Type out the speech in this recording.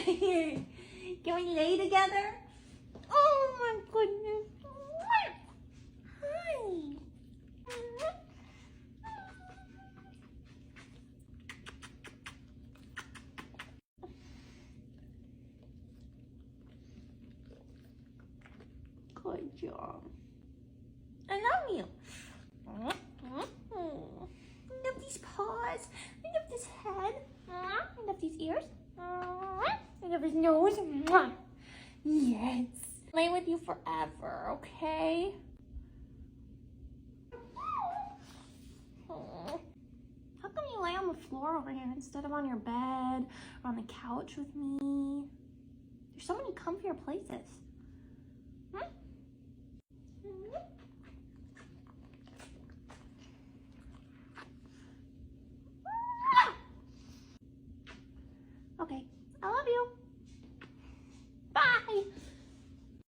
Can we lay together? Oh my goodness. Hi. Good job. I love you. I love these paws. I love this head. I love these ears. I love his nose. Yes. Play with you forever, okay? How come you lay on the floor over here instead of on your bed or on the couch with me? There's so many comfier places.